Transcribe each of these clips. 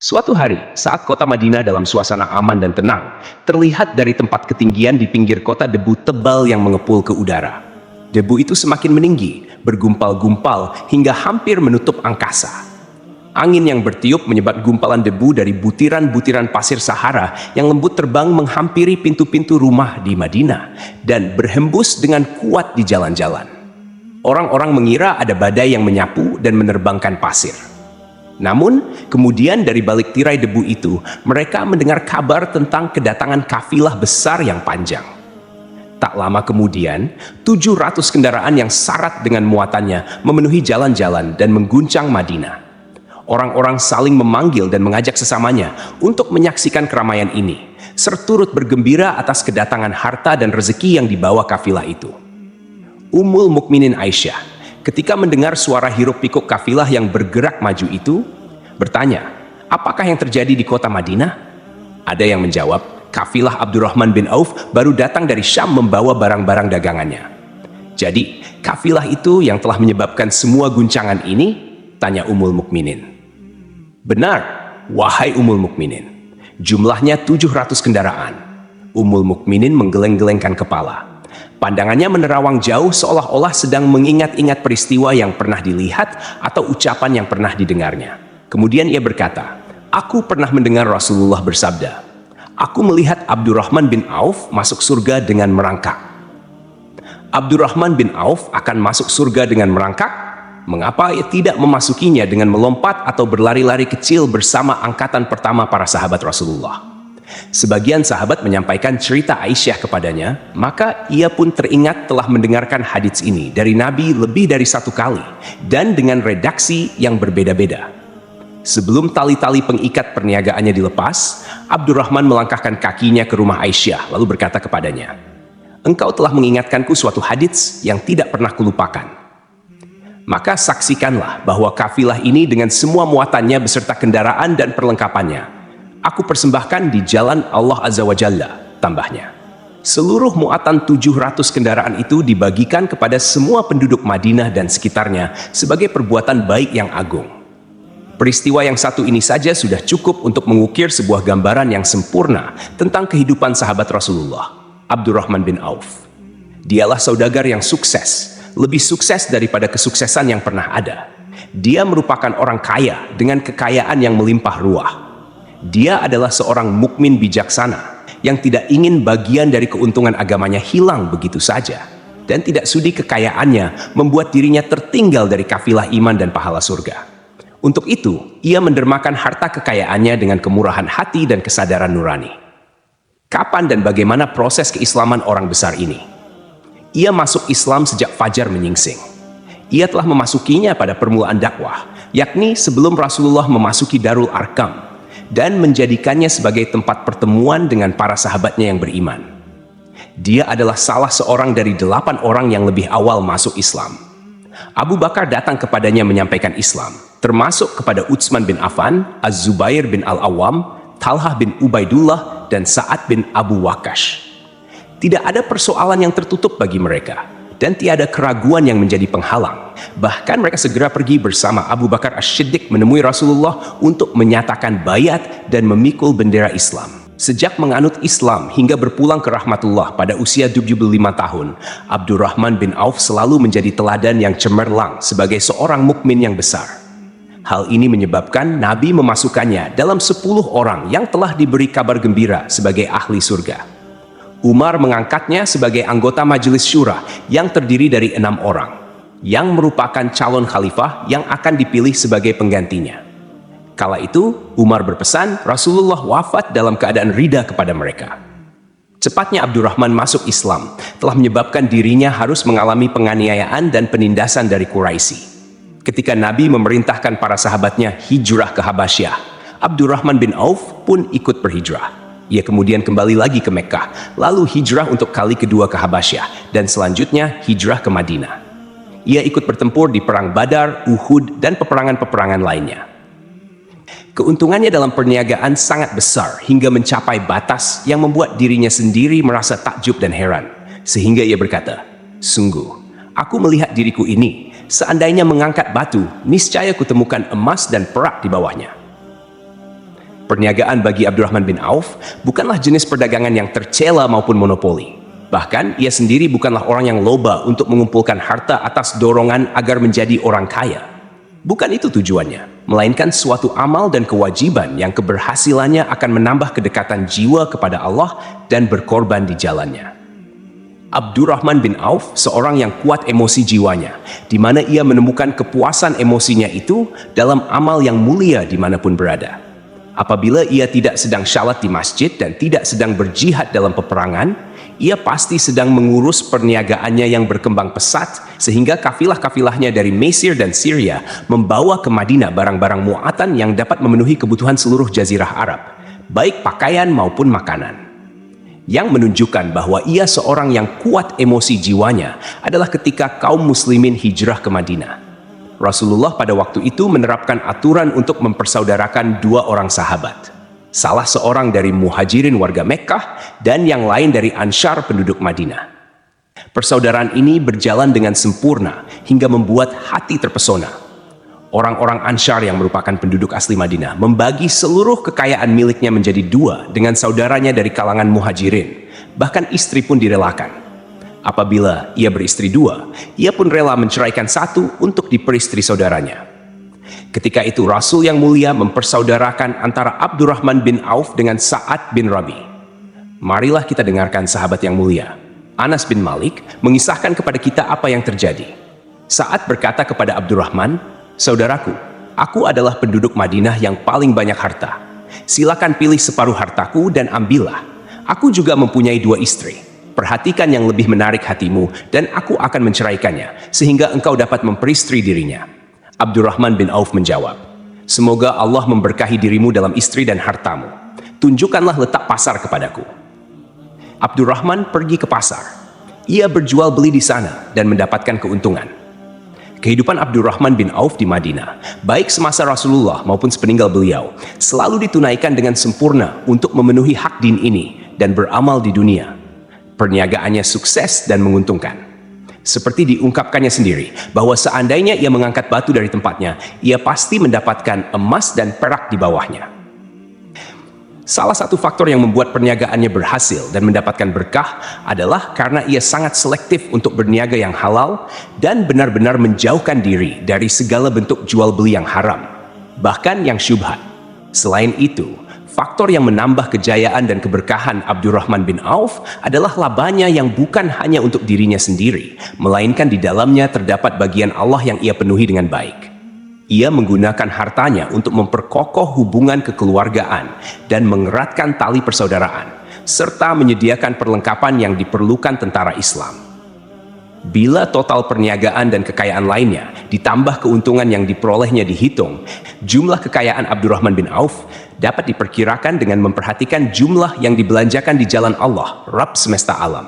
Suatu hari, saat kota Madinah dalam suasana aman dan tenang, terlihat dari tempat ketinggian di pinggir kota debu tebal yang mengepul ke udara. Debu itu semakin meninggi, bergumpal-gumpal hingga hampir menutup angkasa. Angin yang bertiup menyebat gumpalan debu dari butiran-butiran pasir Sahara yang lembut terbang menghampiri pintu-pintu rumah di Madinah dan berhembus dengan kuat di jalan-jalan. Orang-orang mengira ada badai yang menyapu dan menerbangkan pasir. Namun, kemudian dari balik tirai debu itu, mereka mendengar kabar tentang kedatangan kafilah besar yang panjang. Tak lama kemudian, 700 kendaraan yang syarat dengan muatannya memenuhi jalan-jalan dan mengguncang Madinah. Orang-orang saling memanggil dan mengajak sesamanya untuk menyaksikan keramaian ini, serta turut bergembira atas kedatangan harta dan rezeki yang dibawa kafilah itu. Ummul Mukminin Aisyah, ketika mendengar suara hiruk-pikuk kafilah yang bergerak maju itu, bertanya, apakah yang terjadi di kota Madinah? Ada yang menjawab, kafilah Abdurrahman bin Auf baru datang dari Syam membawa barang-barang dagangannya. Jadi, kafilah itu yang telah menyebabkan semua guncangan ini? Tanya Ummul Mukminin. Benar, wahai Ummul Mukminin. Jumlahnya 700 kendaraan. Ummul Mukminin menggeleng-gelengkan kepala. Pandangannya menerawang jauh seolah-olah sedang mengingat-ingat peristiwa yang pernah dilihat atau ucapan yang pernah didengarnya. Kemudian ia berkata, aku pernah mendengar Rasulullah bersabda, aku melihat Abdurrahman bin Auf masuk surga dengan merangkak. Abdurrahman bin Auf akan masuk surga dengan merangkak? Mengapa ia tidak memasukinya dengan melompat atau berlari-lari kecil bersama angkatan pertama para sahabat Rasulullah? Sebagian sahabat menyampaikan cerita Aisyah kepadanya, maka ia pun teringat telah mendengarkan hadits ini dari Nabi lebih dari satu kali dan dengan redaksi yang berbeda-beda. Sebelum tali-tali pengikat perniagaannya dilepas, Abdurrahman melangkahkan kakinya ke rumah Aisyah lalu berkata kepadanya, engkau telah mengingatkanku suatu hadits yang tidak pernah kulupakan. Maka saksikanlah bahwa kafilah ini dengan semua muatannya beserta kendaraan dan perlengkapannya aku persembahkan di jalan Allah Azza wa Jalla, tambahnya. Seluruh muatan 700 kendaraan itu dibagikan kepada semua penduduk Madinah dan sekitarnya sebagai perbuatan baik yang agung. Peristiwa yang satu ini saja sudah cukup untuk mengukir sebuah gambaran yang sempurna tentang kehidupan sahabat Rasulullah, Abdurrahman bin Auf. Dialah saudagar yang sukses, lebih sukses daripada kesuksesan yang pernah ada. Dia merupakan orang kaya dengan kekayaan yang melimpah ruah. Dia adalah seorang mukmin bijaksana yang tidak ingin bagian dari keuntungan agamanya hilang begitu saja dan tidak sudi kekayaannya membuat dirinya tertinggal dari kafilah iman dan pahala surga. Untuk itu, ia mendermakan harta kekayaannya dengan kemurahan hati dan kesadaran nurani. Kapan dan bagaimana proses keislaman orang besar ini? Ia masuk Islam sejak fajar menyingsing. Ia telah memasukinya pada permulaan dakwah, yakni sebelum Rasulullah memasuki Darul Arkam dan menjadikannya sebagai tempat pertemuan dengan para sahabatnya yang beriman. Dia adalah salah seorang dari 8 orang yang lebih awal masuk Islam. Abu Bakar datang kepadanya menyampaikan Islam, termasuk kepada Utsman bin Affan, Az-Zubair bin Al-Awwam, Talhah bin Ubaidullah, dan Sa'ad bin Abu Waqqash. Tidak ada persoalan yang tertutup bagi mereka, dan tiada keraguan yang menjadi penghalang. Bahkan mereka segera pergi bersama Abu Bakar As-Siddiq menemui Rasulullah untuk menyatakan bayat dan memikul bendera Islam. Sejak menganut Islam hingga berpulang ke rahmatullah pada usia 75 tahun, Abdurrahman bin Auf selalu menjadi teladan yang cemerlang sebagai seorang mukmin yang besar. Hal ini menyebabkan Nabi memasukkannya dalam 10 orang yang telah diberi kabar gembira sebagai ahli surga. Umar mengangkatnya sebagai anggota Majelis Syura yang terdiri dari 6 orang, yang merupakan calon khalifah yang akan dipilih sebagai penggantinya. Kala itu, Umar berpesan Rasulullah wafat dalam keadaan ridha kepada mereka. Cepatnya Abdurrahman masuk Islam telah menyebabkan dirinya harus mengalami penganiayaan dan penindasan dari Quraisy. Ketika Nabi memerintahkan para sahabatnya hijrah ke Habasyah, Abdurrahman bin Auf pun ikut berhijrah. Ia kemudian kembali lagi ke Mekkah, lalu hijrah untuk kali kedua ke Habasyah, dan selanjutnya hijrah ke Madinah. Ia ikut bertempur di Perang Badar, Uhud, dan peperangan-peperangan lainnya. Keuntungannya dalam perniagaan sangat besar hingga mencapai batas yang membuat dirinya sendiri merasa takjub dan heran. Sehingga ia berkata, sungguh, aku melihat diriku ini, seandainya mengangkat batu, niscaya kutemukan emas dan perak di bawahnya. Perniagaan bagi Abdurrahman bin Auf bukanlah jenis perdagangan yang tercela maupun monopoli. Bahkan, ia sendiri bukanlah orang yang loba untuk mengumpulkan harta atas dorongan agar menjadi orang kaya. Bukan itu tujuannya, melainkan suatu amal dan kewajiban yang keberhasilannya akan menambah kedekatan jiwa kepada Allah dan berkorban di jalannya. Abdurrahman bin Auf seorang yang kuat emosi jiwanya, di mana ia menemukan kepuasan emosinya itu dalam amal yang mulia dimanapun berada. Apabila ia tidak sedang syalat di masjid dan tidak sedang berjihad dalam peperangan, ia pasti sedang mengurus perniagaannya yang berkembang pesat sehingga kafilah-kafilahnya dari Mesir dan Syria membawa ke Madinah barang-barang muatan yang dapat memenuhi kebutuhan seluruh jazirah Arab, baik pakaian maupun makanan. Yang menunjukkan bahwa ia seorang yang kuat emosi jiwanya adalah ketika kaum muslimin hijrah ke Madinah. Rasulullah pada waktu itu menerapkan aturan untuk mempersaudarakan dua orang sahabat. Salah seorang dari muhajirin warga Mekkah dan yang lain dari Ansyar penduduk Madinah. Persaudaraan ini berjalan dengan sempurna hingga membuat hati terpesona. Orang-orang Ansyar yang merupakan penduduk asli Madinah membagi seluruh kekayaan miliknya menjadi dua dengan saudaranya dari kalangan muhajirin. Bahkan istri pun direlakan. Apabila ia beristri dua, ia pun rela menceraikan satu untuk diperistri saudaranya. Ketika itu Rasul yang mulia mempersaudarakan antara Abdurrahman bin Auf dengan Sa'ad bin Rabi. Marilah kita dengarkan sahabat yang mulia. Anas bin Malik mengisahkan kepada kita apa yang terjadi. Sa'ad berkata kepada Abdurrahman, "Saudaraku, aku adalah penduduk Madinah yang paling banyak harta. Silakan pilih separuh hartaku dan ambillah. Aku juga mempunyai dua istri. Perhatikan yang lebih menarik hatimu dan aku akan menceraikannya, sehingga engkau dapat memperistri dirinya." Abdurrahman bin Auf menjawab, "Semoga Allah memberkahi dirimu dalam istri dan hartamu. Tunjukkanlah letak pasar kepadaku." Abdurrahman pergi ke pasar. Ia berjual beli di sana dan mendapatkan keuntungan. Kehidupan Abdurrahman bin Auf di Madinah, baik semasa Rasulullah maupun sepeninggal beliau, selalu ditunaikan dengan sempurna untuk memenuhi hak din ini dan beramal di dunia. Perniagaannya sukses dan menguntungkan. Seperti diungkapkannya sendiri, bahwa seandainya ia mengangkat batu dari tempatnya, ia pasti mendapatkan emas dan perak di bawahnya. Salah satu faktor yang membuat perniagaannya berhasil dan mendapatkan berkah adalah karena ia sangat selektif untuk berniaga yang halal dan benar-benar menjauhkan diri dari segala bentuk jual beli yang haram, bahkan yang syubhat. Selain itu, faktor yang menambah kejayaan dan keberkahan Abdurrahman bin Auf adalah labanya yang bukan hanya untuk dirinya sendiri, melainkan di dalamnya terdapat bagian Allah yang ia penuhi dengan baik. Ia menggunakan hartanya untuk memperkokoh hubungan kekeluargaan dan mengeratkan tali persaudaraan, serta menyediakan perlengkapan yang diperlukan tentara Islam. Bila total perniagaan dan kekayaan lainnya ditambah keuntungan yang diperolehnya dihitung, jumlah kekayaan Abdurrahman bin Auf dapat diperkirakan dengan memperhatikan jumlah yang dibelanjakan di jalan Allah, Rabb semesta alam.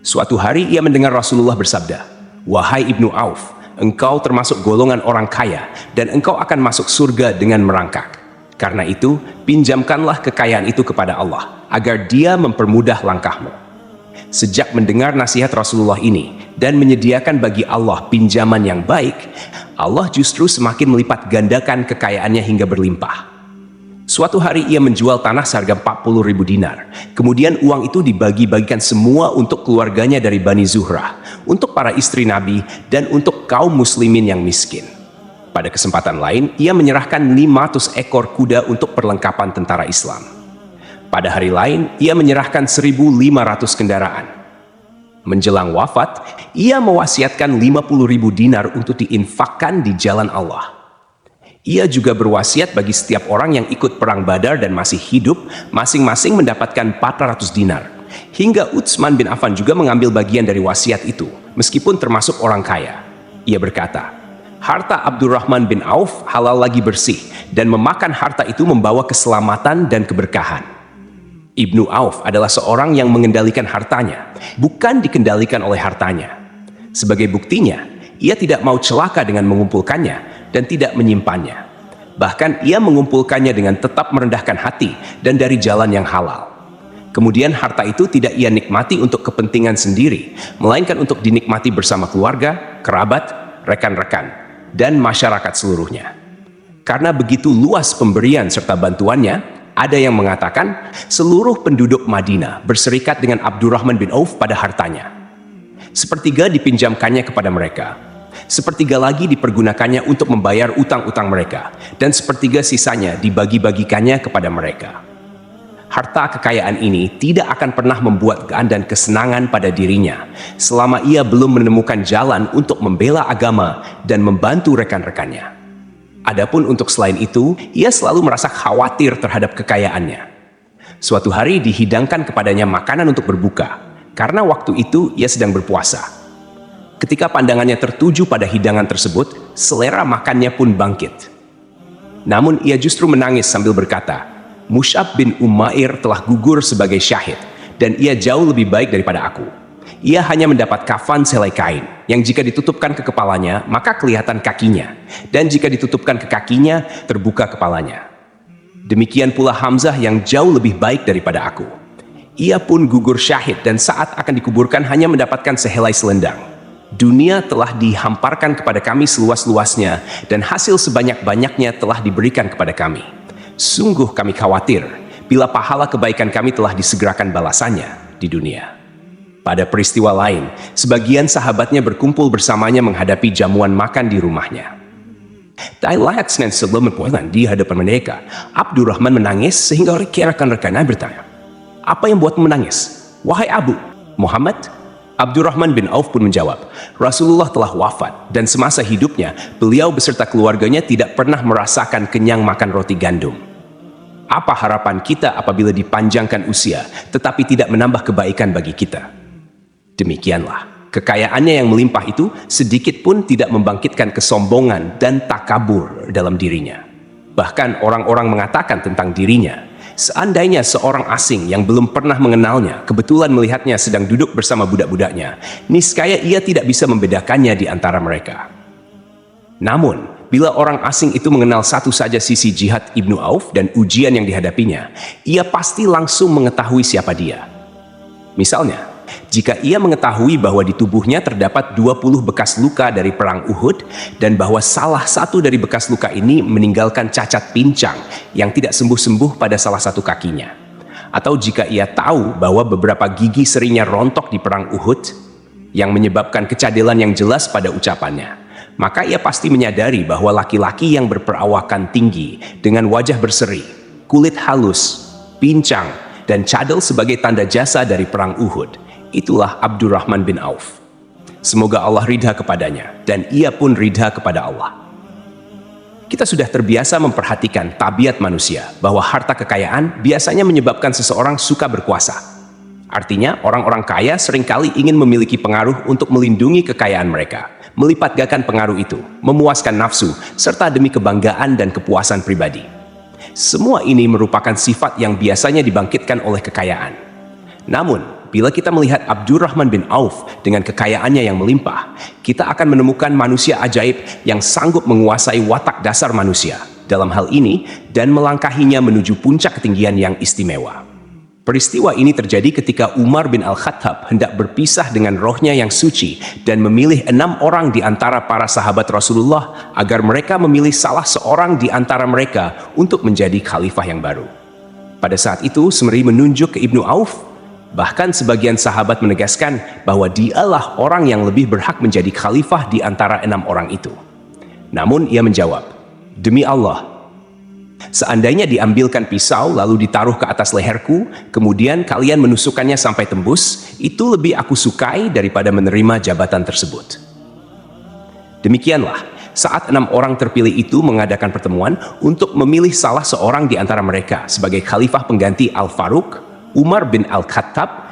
Suatu hari ia mendengar Rasulullah bersabda, "Wahai Ibnu Auf, engkau termasuk golongan orang kaya dan engkau akan masuk surga dengan merangkak. Karena itu, pinjamkanlah kekayaan itu kepada Allah, agar Dia mempermudah langkahmu." Sejak mendengar nasihat Rasulullah ini dan menyediakan bagi Allah pinjaman yang baik, Allah justru semakin melipat gandakan kekayaannya hingga berlimpah. Suatu hari ia menjual tanah seharga 40.000 dinar. Kemudian uang itu dibagi-bagikan semua untuk keluarganya dari Bani Zuhrah, untuk para istri Nabi, dan untuk kaum muslimin yang miskin. Pada kesempatan lain, ia menyerahkan 500 ekor kuda untuk perlengkapan tentara Islam. Pada hari lain, ia menyerahkan 1.500 kendaraan. Menjelang wafat, ia mewasiatkan 50.000 dinar untuk diinfakkan di jalan Allah. Ia juga berwasiat bagi setiap orang yang ikut perang Badar dan masih hidup, masing-masing mendapatkan 400 dinar. Hingga Utsman bin Affan juga mengambil bagian dari wasiat itu, meskipun termasuk orang kaya. Ia berkata, "Harta Abdurrahman bin Auf halal lagi bersih, dan memakan harta itu membawa keselamatan dan keberkahan." Ibnu Auf adalah seorang yang mengendalikan hartanya, bukan dikendalikan oleh hartanya. Sebagai buktinya, ia tidak mau celaka dengan mengumpulkannya dan tidak menyimpannya. Bahkan ia mengumpulkannya dengan tetap merendahkan hati dan dari jalan yang halal. Kemudian harta itu tidak ia nikmati untuk kepentingan sendiri, melainkan untuk dinikmati bersama keluarga, kerabat, rekan-rekan, dan masyarakat seluruhnya. Karena begitu luas pemberian serta bantuannya, ada yang mengatakan seluruh penduduk Madinah berserikat dengan Abdurrahman bin Auf pada hartanya. Sepertiga dipinjamkannya kepada mereka, sepertiga lagi dipergunakannya untuk membayar utang-utang mereka, dan sepertiga sisanya dibagi-bagikannya kepada mereka. Harta kekayaan ini tidak akan pernah membuat kean dan kesenangan pada dirinya selama ia belum menemukan jalan untuk membela agama dan membantu rekan-rekannya. Adapun untuk selain itu, ia selalu merasa khawatir terhadap kekayaannya. Suatu hari dihidangkan kepadanya makanan untuk berbuka, karena waktu itu ia sedang berpuasa. Ketika pandangannya tertuju pada hidangan tersebut, selera makannya pun bangkit. Namun ia justru menangis sambil berkata, Mus'ab bin Umair telah gugur sebagai syahid, dan ia jauh lebih baik daripada aku. Ia hanya mendapat kafan selai kain, yang jika ditutupkan ke kepalanya, maka kelihatan kakinya, dan jika ditutupkan ke kakinya, terbuka kepalanya. Demikian pula Hamzah yang jauh lebih baik daripada aku. Ia pun gugur syahid, dan saat akan dikuburkan hanya mendapatkan sehelai selendang. Dunia telah dihamparkan kepada kami seluas-luasnya, dan hasil sebanyak-banyaknya telah diberikan kepada kami. Sungguh kami khawatir bila pahala kebaikan kami telah disegerakan balasannya di dunia. Pada peristiwa lain, sebagian sahabatnya berkumpul bersamanya menghadapi jamuan makan di rumahnya. Lihat Senin sebelum pulang di hadapan mereka, Abdurrahman menangis sehingga rekan-rekannya bertanya, "Apa yang buat menangis? Wahai Abu Muhammad?" Abdurrahman bin Auf pun menjawab, "Rasulullah telah wafat dan semasa hidupnya beliau beserta keluarganya tidak pernah merasakan kenyang makan roti gandum. Apa harapan kita apabila dipanjangkan usia tetapi tidak menambah kebaikan bagi kita?" Demikianlah, kekayaannya yang melimpah itu sedikit pun tidak membangkitkan kesombongan dan takabur dalam dirinya. Bahkan orang-orang mengatakan tentang dirinya, seandainya seorang asing yang belum pernah mengenalnya kebetulan melihatnya sedang duduk bersama budak-budaknya, niscaya ia tidak bisa membedakannya di antara mereka. Namun, bila orang asing itu mengenal satu saja sisi jihad Ibnu Auf dan ujian yang dihadapinya, ia pasti langsung mengetahui siapa dia. Misalnya, jika ia mengetahui bahwa di tubuhnya terdapat 20 bekas luka dari perang Uhud dan bahwa salah satu dari bekas luka ini meninggalkan cacat pincang yang tidak sembuh-sembuh pada salah satu kakinya, atau jika ia tahu bahwa beberapa gigi serinya rontok di perang Uhud yang menyebabkan kecadelan yang jelas pada ucapannya, maka ia pasti menyadari bahwa laki-laki yang berperawakan tinggi dengan wajah berseri, kulit halus, pincang, dan cadel sebagai tanda jasa dari perang Uhud, itulah Abdurrahman bin Auf. Semoga Allah ridha kepadanya, dan ia pun ridha kepada Allah. Kita sudah terbiasa memperhatikan tabiat manusia, bahwa harta kekayaan biasanya menyebabkan seseorang suka berkuasa. Artinya, orang-orang kaya seringkali ingin memiliki pengaruh untuk melindungi kekayaan mereka, melipat gandakan pengaruh itu, memuaskan nafsu, serta demi kebanggaan dan kepuasan pribadi. Semua ini merupakan sifat yang biasanya dibangkitkan oleh kekayaan. Namun, bila kita melihat Abdurrahman bin Auf dengan kekayaannya yang melimpah, kita akan menemukan manusia ajaib yang sanggup menguasai watak dasar manusia dalam hal ini dan melangkahinya menuju puncak ketinggian yang istimewa. Peristiwa ini terjadi ketika Umar bin Al-Khattab hendak berpisah dengan rohnya yang suci dan memilih 6 orang di antara para sahabat Rasulullah agar mereka memilih salah seorang di antara mereka untuk menjadi khalifah yang baru. Pada saat itu, Semeri menunjuk ke Ibnu Auf. Bahkan sebagian sahabat menegaskan bahwa dialah orang yang lebih berhak menjadi khalifah di antara 6 orang itu. Namun ia menjawab, "Demi Allah, seandainya diambilkan pisau lalu ditaruh ke atas leherku, kemudian kalian menusukkannya sampai tembus, itu lebih aku sukai daripada menerima jabatan tersebut." Demikianlah, saat 6 orang terpilih itu mengadakan pertemuan untuk memilih salah seorang di antara mereka sebagai khalifah pengganti Al-Faruq, Umar bin Al-Khattab,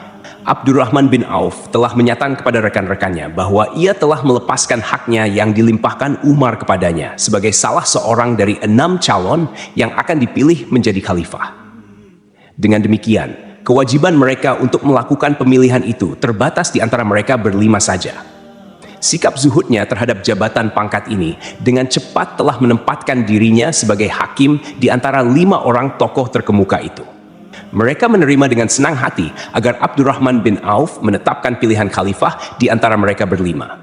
Abdurrahman bin Auf telah menyatakan kepada rekan-rekannya bahwa ia telah melepaskan haknya yang dilimpahkan Umar kepadanya sebagai salah seorang dari 6 calon yang akan dipilih menjadi khalifah. Dengan demikian, kewajiban mereka untuk melakukan pemilihan itu terbatas di antara mereka berlima saja. Sikap zuhudnya terhadap jabatan pangkat ini dengan cepat telah menempatkan dirinya sebagai hakim di antara 5 orang tokoh terkemuka itu. Mereka menerima dengan senang hati agar Abdurrahman bin Auf menetapkan pilihan khalifah di antara mereka berlima.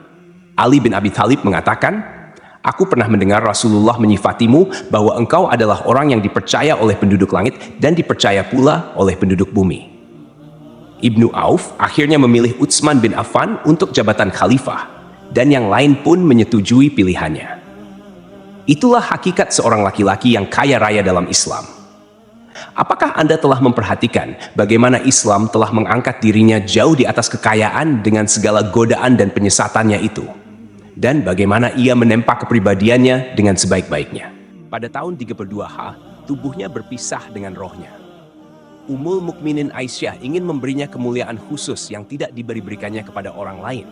Ali bin Abi Thalib mengatakan, Aku pernah mendengar Rasulullah menyifatimu bahwa engkau adalah orang yang dipercaya oleh penduduk langit dan dipercaya pula oleh penduduk bumi. Ibnu Auf akhirnya memilih Utsman bin Affan untuk jabatan khalifah, dan yang lain pun menyetujui pilihannya. Itulah hakikat seorang laki-laki yang kaya raya dalam Islam. Apakah Anda telah memperhatikan bagaimana Islam telah mengangkat dirinya jauh di atas kekayaan dengan segala godaan dan penyesatannya itu? Dan bagaimana ia menempa kepribadiannya dengan sebaik-baiknya. Pada tahun 32H, tubuhnya berpisah dengan rohnya. Ummul Mukminin Aisyah ingin memberinya kemuliaan khusus yang tidak diberikannya kepada orang lain,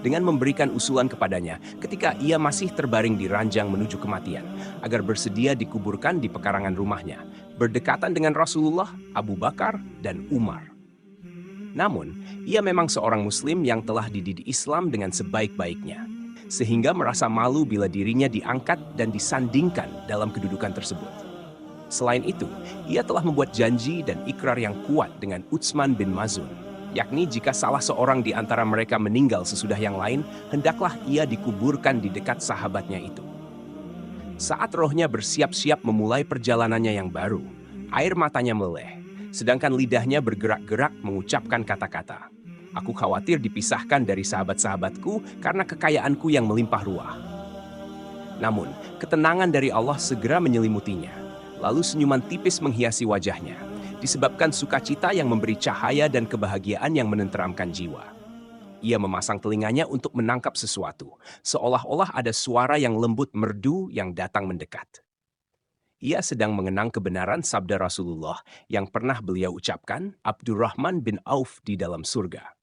dengan memberikan usulan kepadanya ketika ia masih terbaring di ranjang menuju kematian, agar bersedia dikuburkan di pekarangan rumahnya, berdekatan dengan Rasulullah, Abu Bakar, dan Umar. Namun, ia memang seorang Muslim yang telah dididik Islam dengan sebaik-baiknya, sehingga merasa malu bila dirinya diangkat dan disandingkan dalam kedudukan tersebut. Selain itu, ia telah membuat janji dan ikrar yang kuat dengan Utsman bin Maz'un, yakni jika salah seorang di antara mereka meninggal sesudah yang lain, hendaklah ia dikuburkan di dekat sahabatnya itu. Saat rohnya bersiap-siap memulai perjalanannya yang baru, air matanya meleleh, sedangkan lidahnya bergerak-gerak mengucapkan kata-kata, "Aku khawatir dipisahkan dari sahabat-sahabatku karena kekayaanku yang melimpah ruah." Namun, ketenangan dari Allah segera menyelimutinya, lalu senyuman tipis menghiasi wajahnya, disebabkan sukacita yang memberi cahaya dan kebahagiaan yang menenteramkan jiwa. Ia memasang telinganya untuk menangkap sesuatu, seolah-olah ada suara yang lembut merdu yang datang mendekat. Ia sedang mengenang kebenaran sabda Rasulullah yang pernah beliau ucapkan, Abdurrahman bin Auf di dalam surga.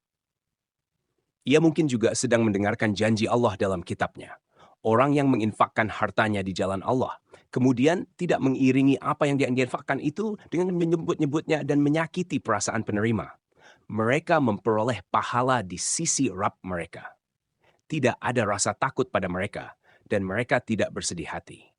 Ia mungkin juga sedang mendengarkan janji Allah dalam kitabnya. Orang yang menginfakkan hartanya di jalan Allah, kemudian tidak mengiringi apa yang diinfakkan itu dengan menyebut-nyebutnya dan menyakiti perasaan penerima. Mereka memperoleh pahala di sisi Rabb mereka. Tidak ada rasa takut pada mereka, dan mereka tidak bersedih hati.